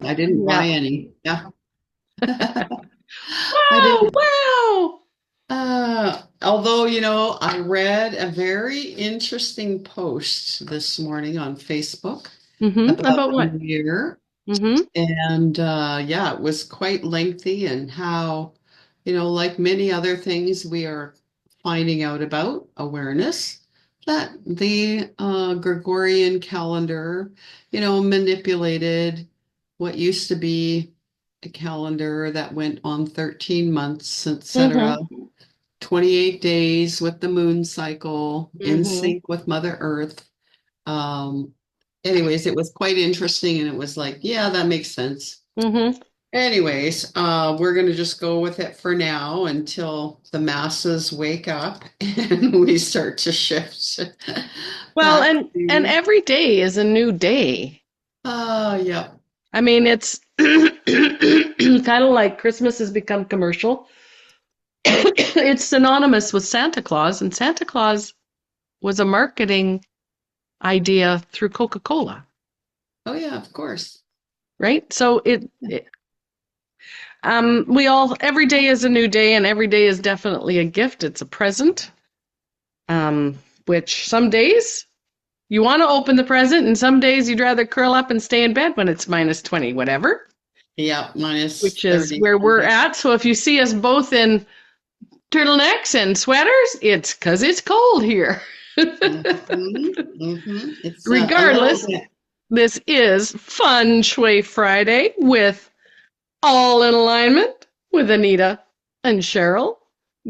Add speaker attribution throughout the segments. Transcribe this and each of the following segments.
Speaker 1: I didn't
Speaker 2: Yeah.
Speaker 1: buy any. Yeah. I
Speaker 2: Wow,
Speaker 1: didn't.
Speaker 2: wow.
Speaker 1: Although, I read a very interesting post this morning on Facebook about
Speaker 2: About
Speaker 1: the
Speaker 2: what?
Speaker 1: new year.
Speaker 2: Mm-hmm.
Speaker 1: And yeah, it was quite lengthy and how, like many other things we are finding out about awareness, that the Gregorian calendar, manipulated what used to be a calendar that went on 13 months, etc.
Speaker 2: Mm-hmm.
Speaker 1: 28 days with the moon cycle in
Speaker 2: Mm-hmm.
Speaker 1: sync with Mother Earth. Um, Anyways, it was quite interesting and it was like, yeah, that makes sense.
Speaker 2: Mm-hmm.
Speaker 1: Anyways, we're going to just go with it for now until the masses wake up and we start to shift
Speaker 2: Well,
Speaker 1: back
Speaker 2: and
Speaker 1: to,
Speaker 2: every day is a new day.
Speaker 1: yeah.
Speaker 2: I mean, it's kind of like Christmas has become commercial. It's synonymous with Santa Claus, and Santa Claus was a marketing idea through Coca-Cola,
Speaker 1: Oh, yeah, of course.
Speaker 2: right? So we all, every day is a new day, and every day is definitely a gift. It's a present, which some days you want to open the present, and some days you'd rather curl up and stay in bed when it's minus 20, whatever,
Speaker 1: Yeah, minus
Speaker 2: which is
Speaker 1: 30.
Speaker 2: where we're
Speaker 1: Mhm.
Speaker 2: at. So if you see us both in turtlenecks and sweaters, it's because it's cold here.
Speaker 1: It's a little
Speaker 2: Regardless,
Speaker 1: bit.
Speaker 2: this is Fun Shui Friday with All in Alignment with Anita and Cheryl.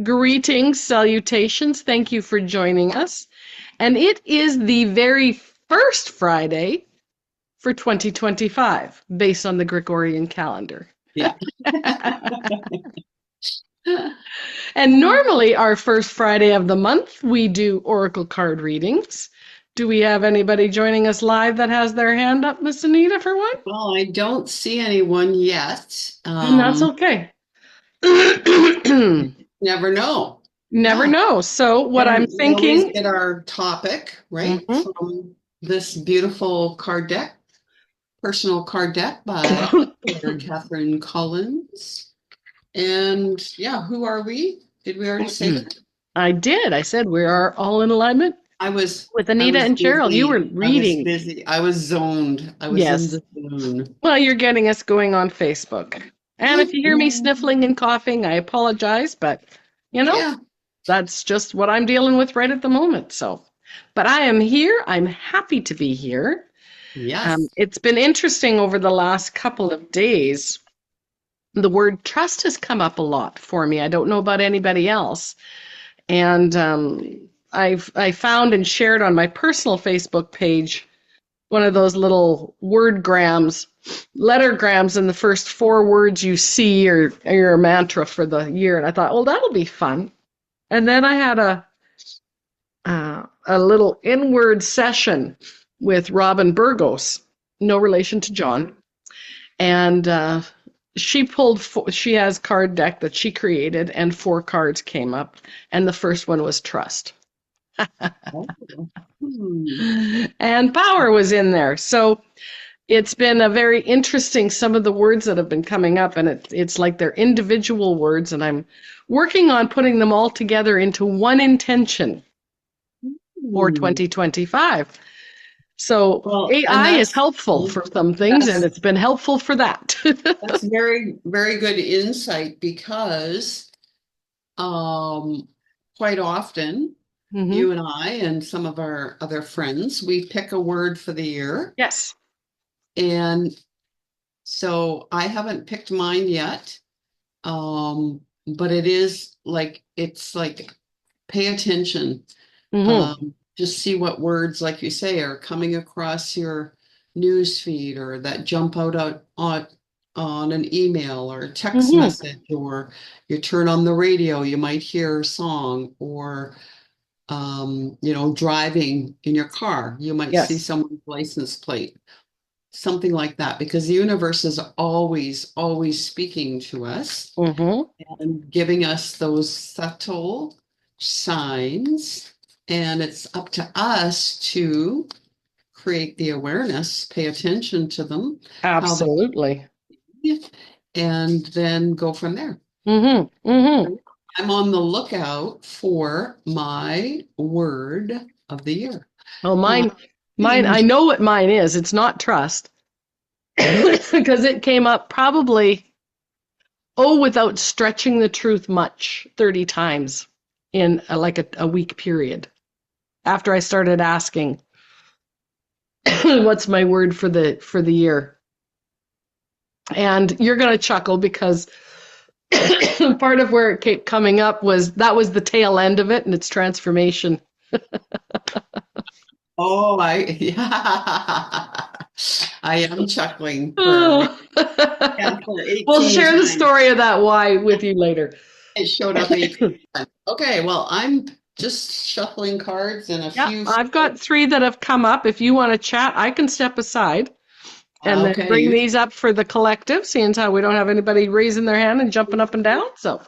Speaker 2: Greetings, salutations. Thank you for joining us. And it is the very first Friday for 2025, based on the Gregorian calendar.
Speaker 1: Yeah.
Speaker 2: And normally, our first Friday of the month, we do Oracle card readings. Do we have anybody joining us live that has their hand up, Miss Anita, for one?
Speaker 1: Well, I don't see anyone yet.
Speaker 2: And that's okay.
Speaker 1: Never know.
Speaker 2: Never
Speaker 1: Yeah.
Speaker 2: know. So, what I'm
Speaker 1: And we always
Speaker 2: thinking,
Speaker 1: get our topic, right,
Speaker 2: mhm.
Speaker 1: from this beautiful card deck, personal card deck by Dr. Catherine Collins. And yeah, who are we? Did we already say that?
Speaker 2: I did. I said we are all in alignment
Speaker 1: I was
Speaker 2: with
Speaker 1: I
Speaker 2: Anita
Speaker 1: was
Speaker 2: and Cheryl. You were
Speaker 1: busy. I was
Speaker 2: reading.
Speaker 1: busy. I was zoned. I was in
Speaker 2: Yes.
Speaker 1: the zone.
Speaker 2: Well, you're getting us going on Facebook. And if you hear me
Speaker 1: Mhm.
Speaker 2: sniffling and coughing, I apologize, but you know,
Speaker 1: Yeah.
Speaker 2: that's just what I'm dealing with right at the moment. So, but I am here. I'm happy to be here.
Speaker 1: Yes.
Speaker 2: It's been interesting over the last couple of days. The word trust has come up a lot for me. I don't know about anybody else. And I found and shared on my personal Facebook page one of those little word grams, letter grams, and the first four words you see are your mantra for the year. And I thought, well, that'll be fun. And then I had a little inward session with Robin Burgos, no relation to John, and she has card deck that she created, and four cards came up, and the first one was trust,
Speaker 1: Oh. Hmm.
Speaker 2: and power was in there. So it's been a very interesting some of the words that have been coming up, and it's like they're individual words, and I'm working on putting them all together into one intention for
Speaker 1: Hmm.
Speaker 2: 2025. So
Speaker 1: Well, and
Speaker 2: AI is helpful for some things, and
Speaker 1: that's
Speaker 2: it's been helpful for that.
Speaker 1: that's very, very good insight because um quite often
Speaker 2: Hmm.
Speaker 1: you and I and some of our other friends, we pick a word for the year.
Speaker 2: Yes.
Speaker 1: And so I haven't picked mine yet. But it's like pay attention.
Speaker 2: Hmm.
Speaker 1: Just see what words, like you say, are coming across your news feed or that jump out on an email or a text
Speaker 2: Hmm.
Speaker 1: message, or you turn on the radio, you might hear a song, or driving in your car, you might see
Speaker 2: Yes.
Speaker 1: someone's license plate, something like that, because the universe is always, always speaking to us
Speaker 2: Hmm.
Speaker 1: and giving us those subtle signs. And it's up to us to create the awareness, pay attention to them, how they,
Speaker 2: Absolutely.
Speaker 1: and then go from there.
Speaker 2: Mm-hmm. Mm-hmm.
Speaker 1: I'm on the lookout for my word of the year.
Speaker 2: Oh,
Speaker 1: Uh,
Speaker 2: mine, I know what mine is. It's not trust because it came up probably, oh, without stretching the truth much, 30 times in like a week period after I started asking, what's my word for the year? And you're going to chuckle because part of where it kept coming up was that was the tail end of it and it's transformation.
Speaker 1: oh, yeah. I am chuckling for,
Speaker 2: Oh.
Speaker 1: yeah, for
Speaker 2: We'll
Speaker 1: 18
Speaker 2: share the
Speaker 1: times.
Speaker 2: story of that why with you later.
Speaker 1: It showed up 18 times. Okay, well, I'm just shuffling cards and a
Speaker 2: Yeah,
Speaker 1: few.
Speaker 2: I've got three that have come up. If you want to chat, I can step aside and then
Speaker 1: Okay,
Speaker 2: bring these up for the collective, seeing how we don't have anybody raising their hand and jumping up and down. So,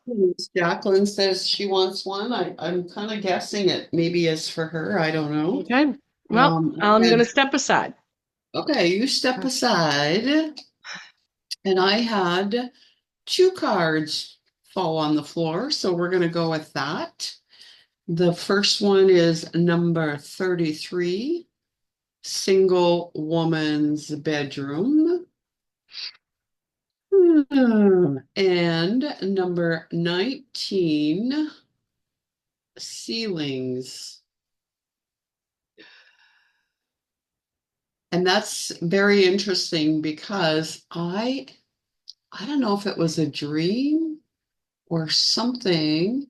Speaker 1: Jacqueline says she wants one. I'm kind of guessing it maybe is for her. I don't know.
Speaker 2: okay. Well,
Speaker 1: I
Speaker 2: I'm going
Speaker 1: had,
Speaker 2: to step aside.
Speaker 1: okay, you step aside, and I had two cards fall on the floor, so we're going to go with that. The first one is number 33, single woman's bedroom. And number 19, ceilings. And that's very interesting because I don't know if it was a dream or something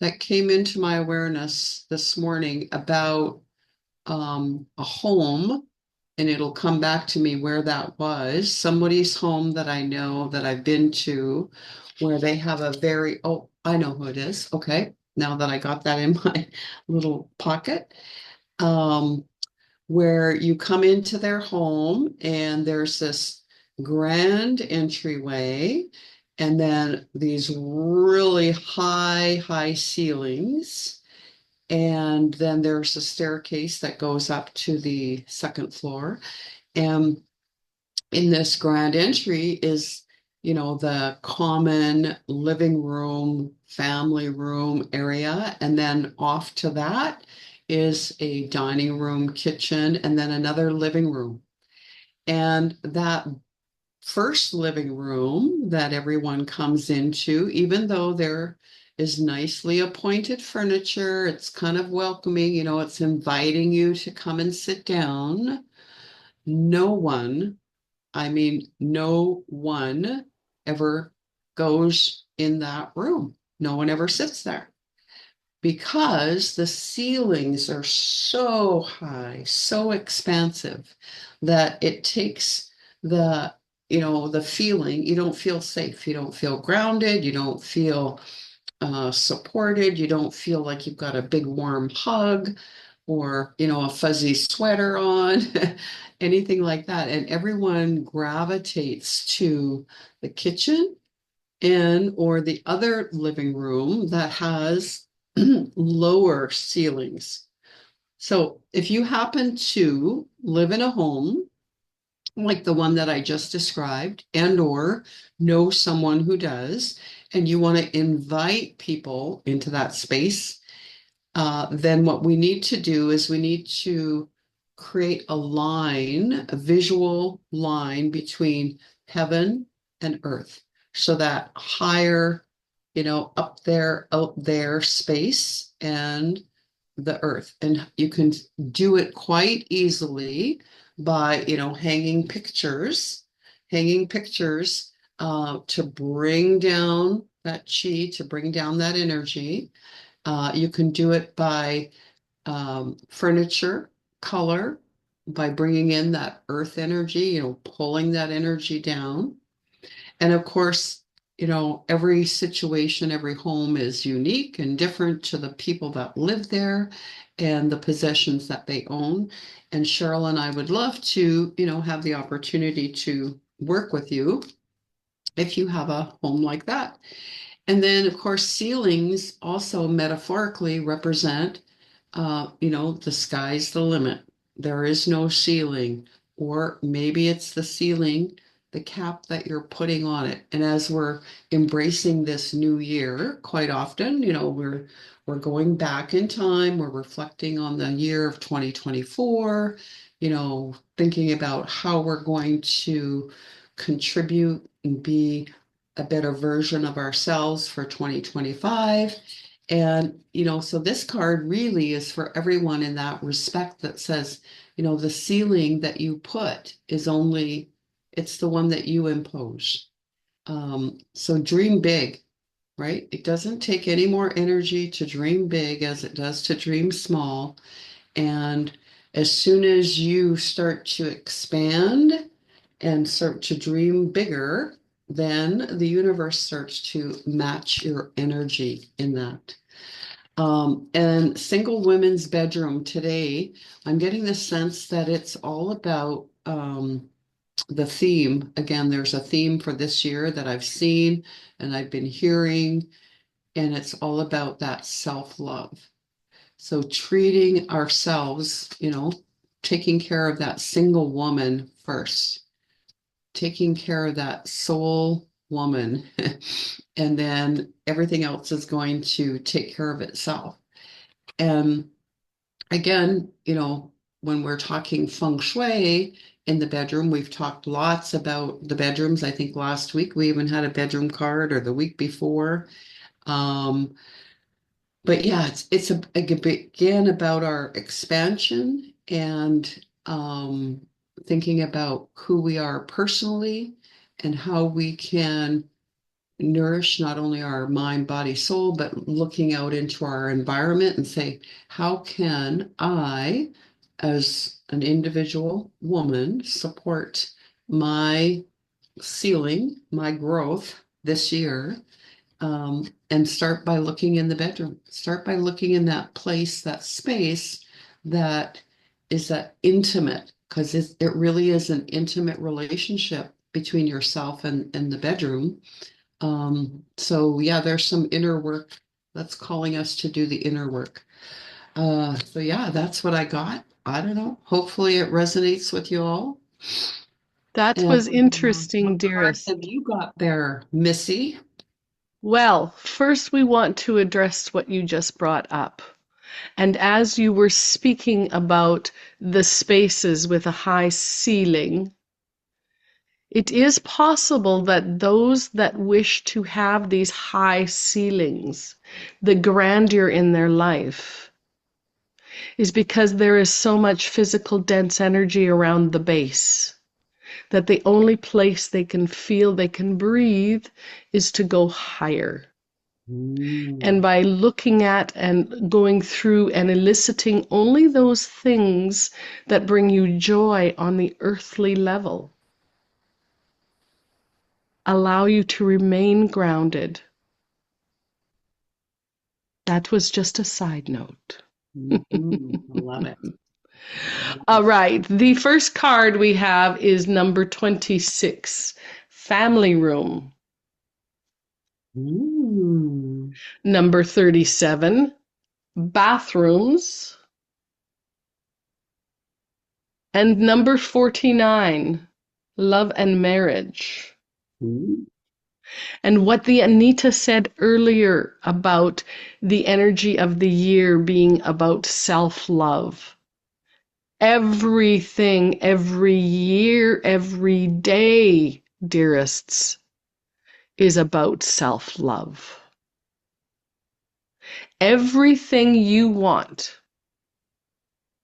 Speaker 1: that came into my awareness this morning about a home, and it'll come back to me where that was. Somebody's home that I know that I've been to, where they have a very, oh, I know who it is. Okay, now that I got that in my little pocket. Um, where you come into their home and there's this grand entryway and then these really high ceilings. And then there's a staircase that goes up to the second floor. And in this grand entry is, the common living room, family room area. And then off to that is a dining room, kitchen, and then another living room. And that first living room that everyone comes into, even though there is nicely appointed furniture, it's kind of welcoming, it's inviting you to come and sit down. No one, I mean, no one ever goes in that room. No one ever sits there because the ceilings are so high, so expansive that it takes the, the feeling, you don't feel safe, you don't feel grounded, you don't feel supported, you don't feel like you've got a big warm hug or, a fuzzy sweater on, anything like that. And everyone gravitates to the kitchen and or the other living room that has lower ceilings. So if you happen to live in a home like the one that I just described and or know someone who does, and you want to invite people into that space, then what we need to do is we need to create a line, a visual line between heaven and earth. So that higher, up there, out there space and the earth. And you can do it quite easily by, hanging pictures to bring down that chi, to bring down that energy. You can do it by furniture, color, by bringing in that earth energy, pulling that energy down. And of course, every situation, every home is unique and different to the people that live there and the possessions that they own. And Cheryl and I would love to, have the opportunity to work with you if you have a home like that. And then, of course, ceilings also metaphorically represent, the sky's the limit. there is no ceiling, or maybe it's the ceiling, the cap that you're putting on it. And as we're embracing this new year, quite often, we're going back in time, we're reflecting on the year of 2024, thinking about how we're going to contribute and be a better version of ourselves for 2025. And, so this card really is for everyone in that respect that says, the ceiling that you put is only, it's the one that you impose. So dream big, right? It doesn't take any more energy to dream big as it does to dream small. And as soon as you start to expand and start to dream bigger, then the universe starts to match your energy in that. And single women's bedroom today, I'm getting the sense that it's all about the theme. Again, there's a theme for this year that I've seen and I've been hearing, and it's all about that self-love. So treating ourselves, taking care of that single woman first, taking care of that soul woman, and then everything else is going to take care of itself. And again, when we're talking feng shui in the bedroom, we've talked lots about the bedrooms. I think last week we even had a bedroom card, or the week before. Um, but yeah, again about our expansion and thinking about who we are personally and how we can nourish not only our mind, body, soul, but looking out into our environment and say, how can I, as an individual woman, support my ceiling, my growth this year? And start by looking in the bedroom. Start by looking in that place, that space that is that intimate, because it really is an intimate relationship between yourself and the bedroom. So yeah, there's some inner work that's calling us to do the inner work. So yeah, that's what I got. I don't know. Hopefully it resonates with you all.
Speaker 2: That
Speaker 1: And
Speaker 2: was interesting,
Speaker 1: what cards have
Speaker 2: dearest.
Speaker 1: you got there, Missy?
Speaker 2: Well, first we want to address what you just brought up. And as you were speaking about the spaces with a high ceiling, it is possible that those that wish to have these high ceilings, the grandeur in their life, is because there is so much physical dense energy around the base that the only place they can feel they can breathe is to go higher. And
Speaker 1: Mm.
Speaker 2: by looking at and going through and eliciting only those things that bring you joy on the earthly level, allow you to remain grounded. That was just a side note.
Speaker 1: Mhm. I love it.
Speaker 2: All right, the first card we have is number 26, Family Room.
Speaker 1: Mm.
Speaker 2: Number 37, Bathrooms. And number 49, Love and Marriage.
Speaker 1: Mm.
Speaker 2: And what the Anita said earlier about the energy of the year being about self-love. Everything, every year, every day, dearests, is about self-love. Everything you want,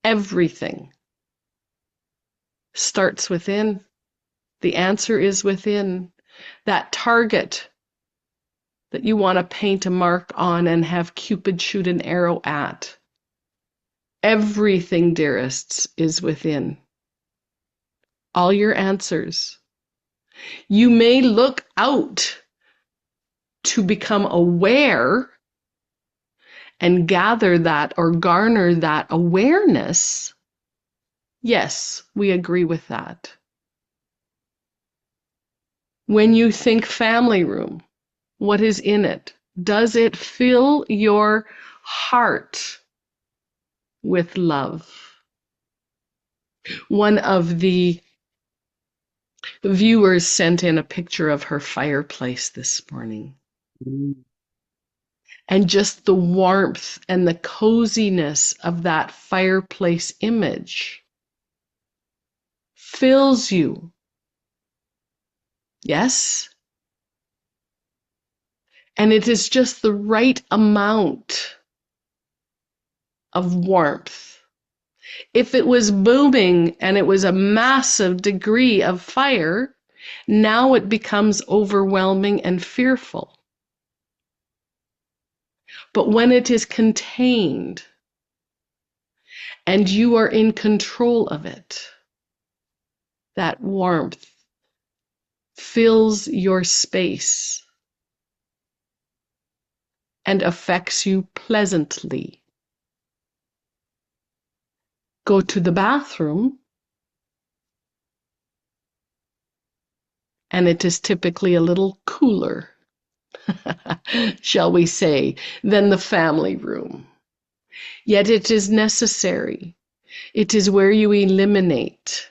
Speaker 2: everything starts within. The answer is within. That target that you want to paint a mark on and have Cupid shoot an arrow at. Everything, dearests, is within. All your answers. You may look out to become aware and gather that or garner that awareness. Yes, we agree with that. When you think family room, what is in it? Does it fill your heart with love? One of the viewers sent in a picture of her fireplace this morning.
Speaker 1: Mm.
Speaker 2: And just the warmth and the coziness of that fireplace image fills you. Yes? And it is just the right amount of warmth. If it was booming and it was a massive degree of fire, now it becomes overwhelming and fearful. But when it is contained and you are in control of it, that warmth fills your space and affects you pleasantly. Go to the bathroom, and it is typically a little cooler, shall we say, than the family room. Yet it is necessary. It is where you eliminate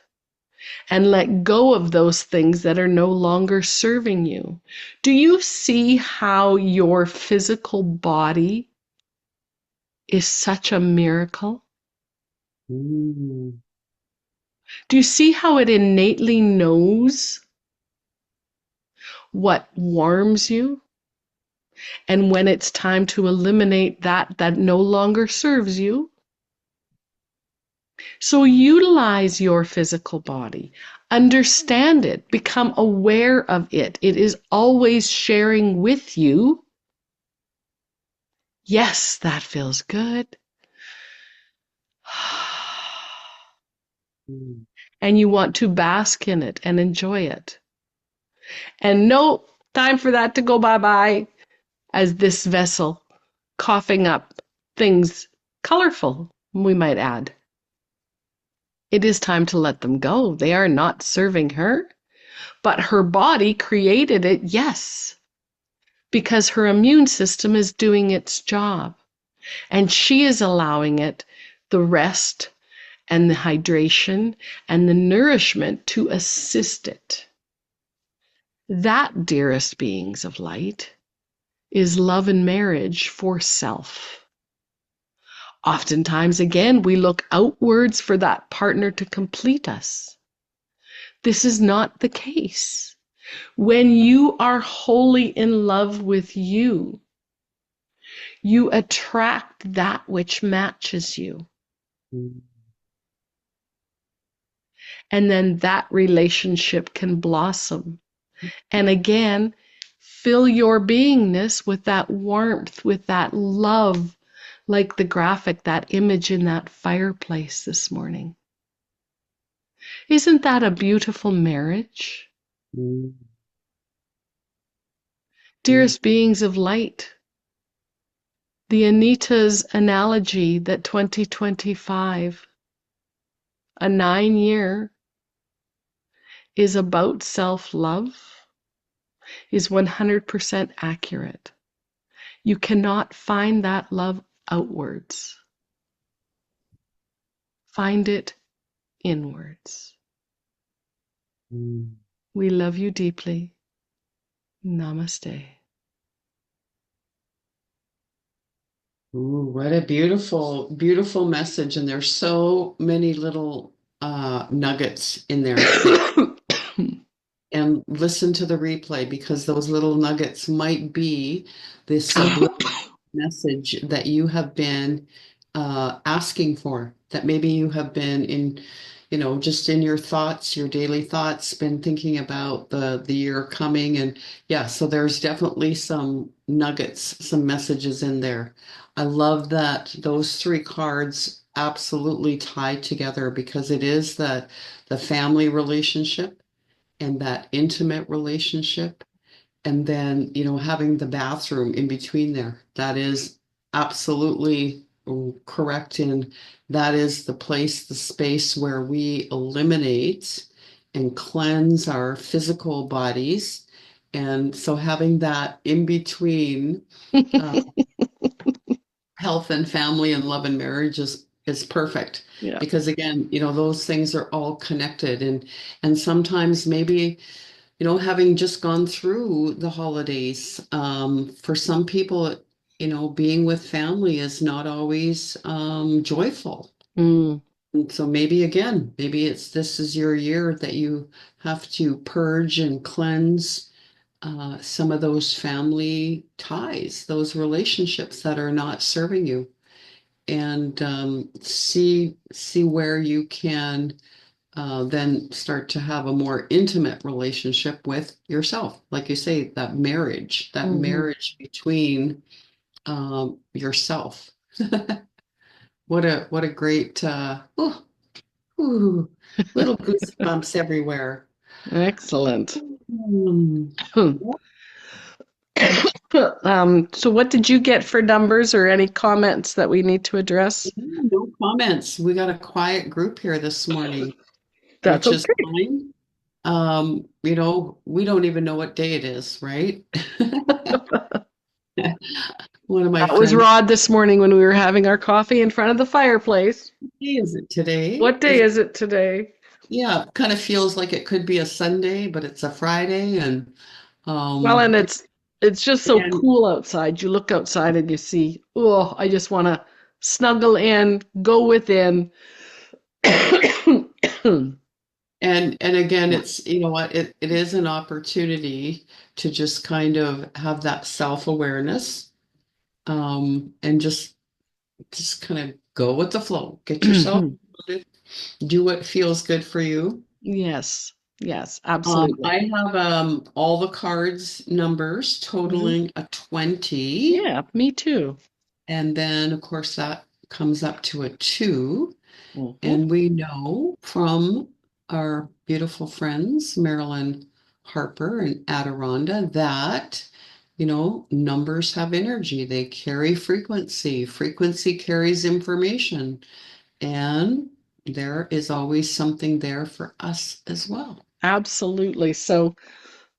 Speaker 2: and let go of those things that are no longer serving you. Do you see how your physical body is such a miracle?
Speaker 1: Mm.
Speaker 2: Do you see how it innately knows what warms you? And when it's time to eliminate that no longer serves you, so utilize your physical body, understand it, become aware of it. It is always sharing with you. Yes, that feels good.
Speaker 1: Mm.
Speaker 2: And you want to bask in it and enjoy it. And no time for that to go bye bye as this vessel coughing up things colorful, we might add. It is time to let them go. They are not serving her, but her body created it, yes, because her immune system is doing its job and she is allowing it the rest and the hydration and the nourishment to assist it. That, dearest beings of light, is love and marriage for self. Oftentimes, again, we look outwards for that partner to complete us. This is not the case. When you are wholly in love with you, you attract that which matches you.
Speaker 1: Mm.
Speaker 2: And then that relationship can blossom. And again, fill your beingness with that warmth, with that love, like the graphic, that image in that fireplace this morning. Isn't that a beautiful marriage?
Speaker 1: Mm. Mm.
Speaker 2: Dearest beings of light, the Anita's analogy that 2025, a 9 year, is about self-love is 100% accurate. You cannot find that love outwards. Find it inwards.
Speaker 1: Mm.
Speaker 2: We love you deeply. Namaste.
Speaker 1: Ooh, what a beautiful, beautiful message. And there's so many little nuggets in there that and listen to the replay because those little nuggets might be the subliminal message that you have been asking for, that maybe you have been in, just in your thoughts, your daily thoughts, been thinking about the year coming. And yeah, so there's definitely some nuggets, some messages in there. I love that those three cards absolutely tie together because it is the family relationship and that intimate relationship and then having the bathroom in between there, that is absolutely correct. And that is the place, the space where we eliminate and cleanse our physical bodies. And so having that in between uh, health and family and love and marriage is is perfect
Speaker 2: Yeah.
Speaker 1: because again, those things are all connected and sometimes maybe, having just gone through the holidays, for some people, being with family is not always joyful.
Speaker 2: Mm,
Speaker 1: And so maybe again, maybe this is your year that you have to purge and cleanse some of those family ties, those relationships that are not serving you, and see where you can then start to have a more intimate relationship with yourself. Like you say, that
Speaker 2: mhm.
Speaker 1: marriage between yourself. What a great ooh, little goosebumps everywhere.
Speaker 2: Excellent.
Speaker 1: Hmm.
Speaker 2: So what did you get for numbers or any comments that we need to address?
Speaker 1: Yeah, no comments. We got a quiet group here this morning,
Speaker 2: That's
Speaker 1: which is
Speaker 2: okay.
Speaker 1: fine. We don't even know what day it is, right? One of my
Speaker 2: That was
Speaker 1: friends,
Speaker 2: Rod this morning when we were having our coffee in front of the fireplace.
Speaker 1: "Hey, is it today?
Speaker 2: What day is it today?
Speaker 1: Yeah, kind of feels like it could be a Sunday, but it's a Friday, and
Speaker 2: Well, and
Speaker 1: yeah,
Speaker 2: it's just so
Speaker 1: and
Speaker 2: cool outside. You look outside and you see, oh, I just want to snuggle in, go within.
Speaker 1: and again, it's what it is an opportunity to just kind of have that self-awareness, and just kind of go with the flow. Get yourself do what feels good for you.
Speaker 2: Yes, yes, absolutely.
Speaker 1: I have all the cards numbers
Speaker 2: Hmm.
Speaker 1: totaling a 20.
Speaker 2: Yeah, me too.
Speaker 1: And then, of course, that comes up to a 2.
Speaker 2: Hmm.
Speaker 1: And we know from our beautiful friends, Marilyn Harper and Adironda, that, numbers have energy. They carry frequency. Frequency carries information. And there is always something there for us as well.
Speaker 2: Absolutely. So,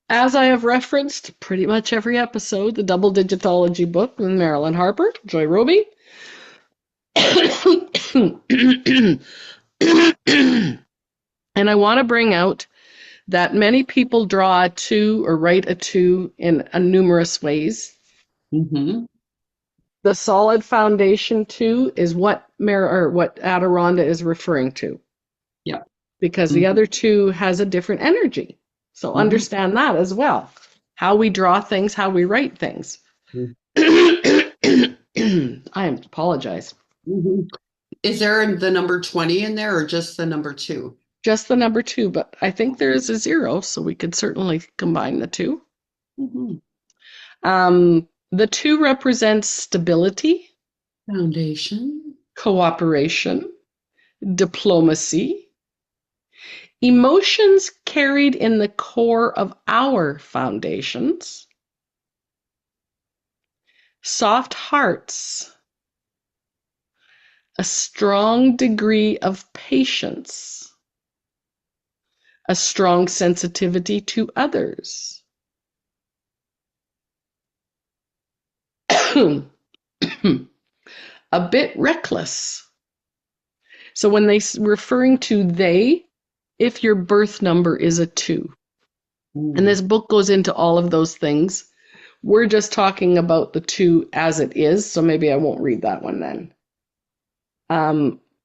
Speaker 2: as I have referenced pretty much every episode, the Double Digitology book with Marilyn Harper, Joy Roby. And I want to bring out that many people draw a two or write a two in numerous ways.
Speaker 1: Hmm.
Speaker 2: The solid foundation two is what Adironda is referring to,
Speaker 1: Yeah.
Speaker 2: because the
Speaker 1: Hmm.
Speaker 2: other two has a different energy. So
Speaker 1: Hmm.
Speaker 2: understand that as well. How we draw things, how we write things. I apologize.
Speaker 1: Hmm. Is there the number 20 in there or just the number 2?
Speaker 2: Just the number two, but I think there is a zero, so we could certainly combine the two.
Speaker 1: Hmm.
Speaker 2: The two represents stability,
Speaker 1: Foundation.
Speaker 2: cooperation, diplomacy, emotions carried in the core of our foundations, soft hearts, a strong degree of patience, a strong sensitivity to others, a bit reckless. So when they referring to they, if your birth number is a two, and
Speaker 1: Mm.
Speaker 2: this book goes into all of those things, we're just talking about the two as it is, so maybe I won't read that one then.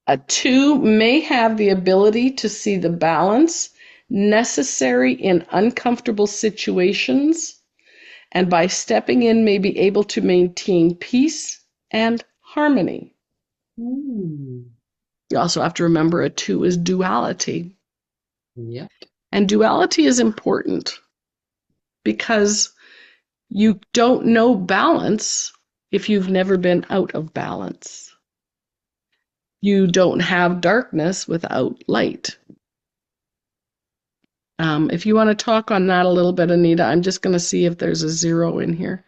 Speaker 2: A two may have the ability to see the balance necessary in uncomfortable situations, and by stepping in, may be able to maintain peace and harmony.
Speaker 1: Mm.
Speaker 2: You also have to remember a two is duality.
Speaker 1: Yep.
Speaker 2: And duality is important because you don't know balance if you've never been out of balance. You don't have darkness without light. If you want to talk on that a little bit, Anita, I'm just going to see if there's a zero in here.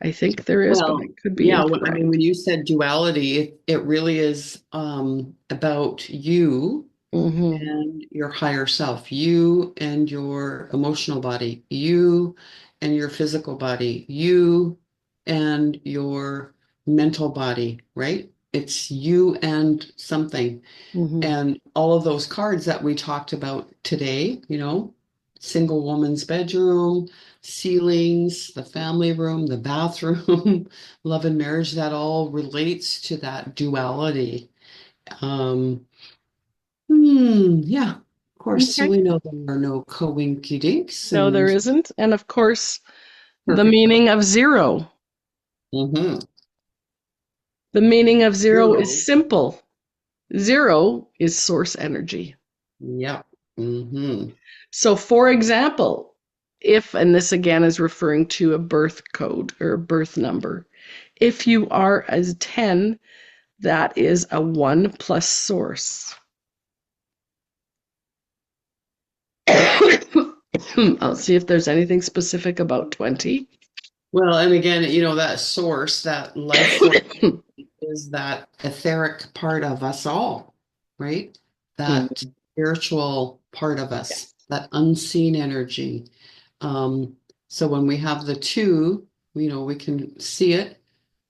Speaker 2: I think there is, but I
Speaker 1: Well,
Speaker 2: could be
Speaker 1: yeah, I mean,
Speaker 2: incorrect.
Speaker 1: when you said duality, it really is about you
Speaker 2: Hmm.
Speaker 1: and your higher self, you and your emotional body, you and your physical body, you and your mental body, right? it's you and something.
Speaker 2: Hmm.
Speaker 1: And all of those cards that we talked about today, single woman's bedroom, ceilings, the family room, the bathroom, love and marriage, that all relates to that duality. Um, yeah, of course,
Speaker 2: Okay.
Speaker 1: we know there are no coinkydinks
Speaker 2: No, there
Speaker 1: and
Speaker 2: isn't. And of course, the
Speaker 1: perfect.
Speaker 2: meaning of zero.
Speaker 1: Mm-hmm.
Speaker 2: The meaning of zero is
Speaker 1: Zero.
Speaker 2: simple. Zero is source energy.
Speaker 1: Yeah. Mm-hmm.
Speaker 2: So, for example, if, and this again is referring to a birth code or a birth number, if you are as 10, that is a 1 plus source. I'll see if there's anything specific about 20.
Speaker 1: Well, and again, that source, that life force is that etheric part of us all, right? That
Speaker 2: Mhm.
Speaker 1: spiritual part of us,
Speaker 2: Yes.
Speaker 1: that unseen energy. Um, so when we have the two, we can see it.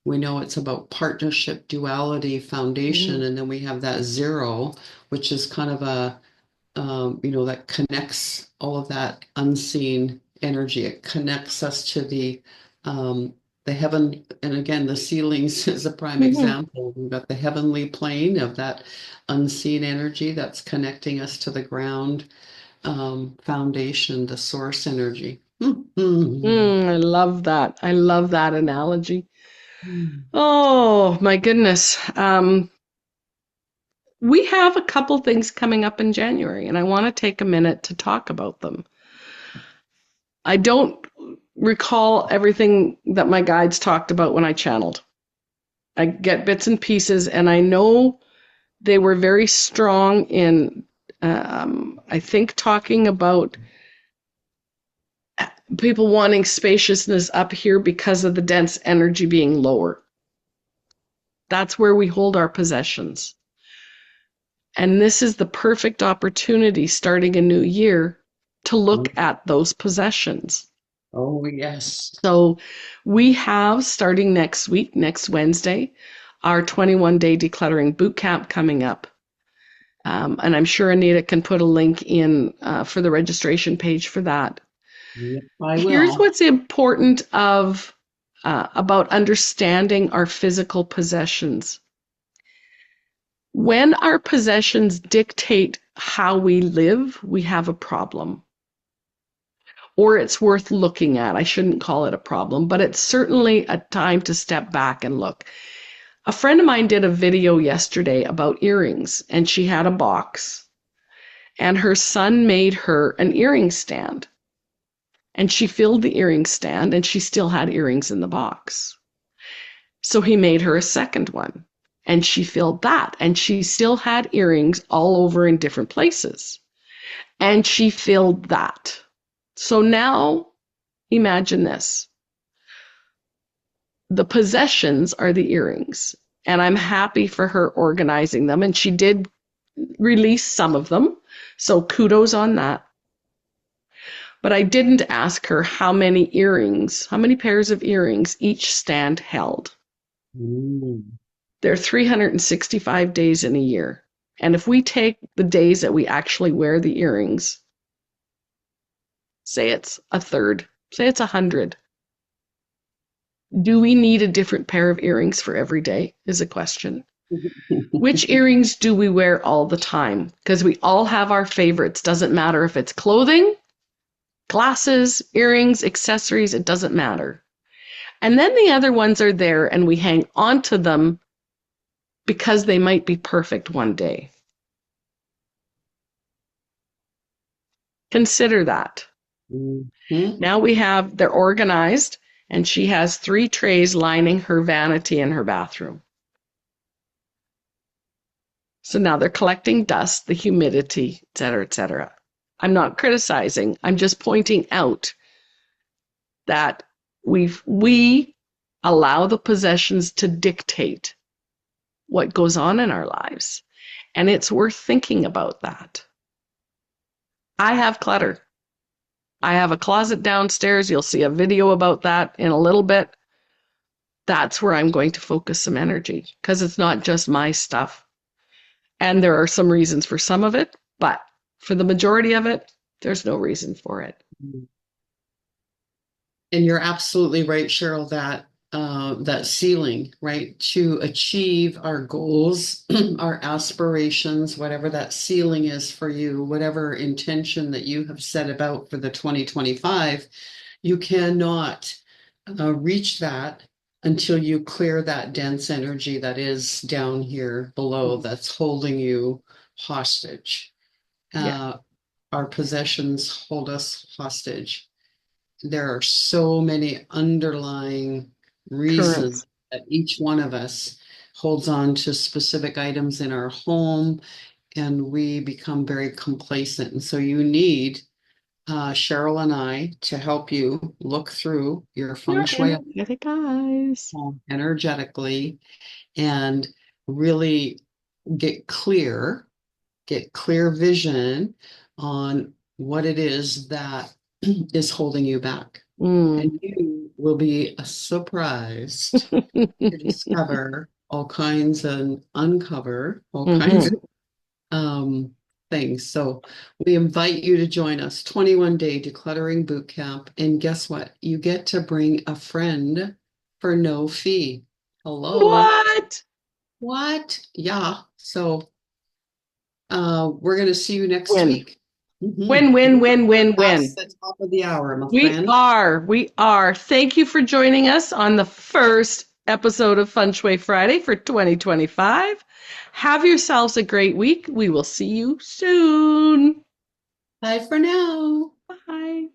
Speaker 1: We know it's about partnership, duality, foundation,
Speaker 2: Mhm.
Speaker 1: and then we have that zero, which is kind of that connects all of that unseen energy. It connects us to the heaven. And again, the ceilings is a prime
Speaker 2: Mhm.
Speaker 1: example. We've got the heavenly plane of that unseen energy that's connecting us to the ground foundation, the source energy.
Speaker 2: I love that. I love that analogy. Oh, my goodness. We have a couple things coming up in January, and I want to take a minute to talk about them. I don't recall everything that my guides talked about when I channeled. I get bits and pieces, and I know they were very strong in, I think, talking about people wanting spaciousness up here because of the dense energy being lower. That's where we hold our possessions. And this is the perfect opportunity starting a new year to look at those possessions.
Speaker 1: Oh, yes.
Speaker 2: So we have starting next week, next Wednesday, our 21-day decluttering boot camp coming up. And I'm sure Anita can put a link in for the registration page for that.
Speaker 1: Yep, I
Speaker 2: Here's
Speaker 1: will.
Speaker 2: what's important of about understanding our physical possessions. When our possessions dictate how we live, we have a problem. Or it's worth looking at. I shouldn't call it a problem, but it's certainly a time to step back and look. A friend of mine did a video yesterday about earrings, and she had a box, and her son made her an earring stand. And she filled the earring stand, and she still had earrings in the box. So he made her a second one, and she filled that, and she still had earrings all over in different places. And she filled that. So now imagine this. The possessions are the earrings. And I'm happy for her organizing them. And she did release some of them. So kudos on that. But I didn't ask her how many earrings, how many pairs of earrings each stand held.
Speaker 1: Mm.
Speaker 2: There are 365 days in a year. And if we take the days that we actually wear the earrings, say it's a third, say it's 100. Do we need a different pair of earrings for every day? Is a question. Which earrings do we wear all the time? Because we all have our favorites. Doesn't matter if it's clothing, glasses, earrings, accessories, it doesn't matter. And then the other ones are there and we hang on to them because they might be perfect one day. Consider that.
Speaker 1: Mhm.
Speaker 2: Now they're organized, and she has 3 trays lining her vanity in her bathroom. So now they're collecting dust, the humidity, et cetera, et cetera. I'm not criticizing. I'm just pointing out that we allow the possessions to dictate what goes on in our lives. And it's worth thinking about that. I have clutter. I have a closet downstairs. You'll see a video about that in a little bit. that's where I'm going to focus some energy because it's not just my stuff. And there are some reasons for some of it, but for the majority of it, there's no reason for it.
Speaker 1: And you're absolutely right, Cheryl, that that ceiling, right? To achieve our goals, our aspirations, whatever that ceiling is for you, whatever intention that you have set about for the 2025, you cannot reach that until you clear that dense energy that is down here below that's holding you hostage.
Speaker 2: Yeah,
Speaker 1: Uh, our possessions hold us hostage. There are so many underlying reasons
Speaker 2: currents.
Speaker 1: that each one of us holds on to specific items in our home and we become very complacent. And so you need Cheryl and I to help you look through your feng
Speaker 2: You're
Speaker 1: shui
Speaker 2: energetic eyes.
Speaker 1: energetically and really get clear, get clear vision on what it is that is holding you back.
Speaker 2: Mm.
Speaker 1: And you will be surprised to discover all kinds and uncover all kinds
Speaker 2: Hmm.
Speaker 1: of um, things. So we invite you to join us 21-day decluttering boot camp. And guess what? You get to bring a friend for no fee. Hello.
Speaker 2: What?
Speaker 1: What? Yeah. So we're going to see you next
Speaker 2: Win.
Speaker 1: week. Mhm.
Speaker 2: Win, win,
Speaker 1: We
Speaker 2: win,
Speaker 1: are
Speaker 2: win,
Speaker 1: past
Speaker 2: win.
Speaker 1: the top of the hour, my
Speaker 2: We
Speaker 1: friend.
Speaker 2: are. We are. Thank you for joining us on the first episode of Fun Shui Friday for 2025. Have yourselves a great week. We will see you soon.
Speaker 1: Bye for now.
Speaker 2: Bye.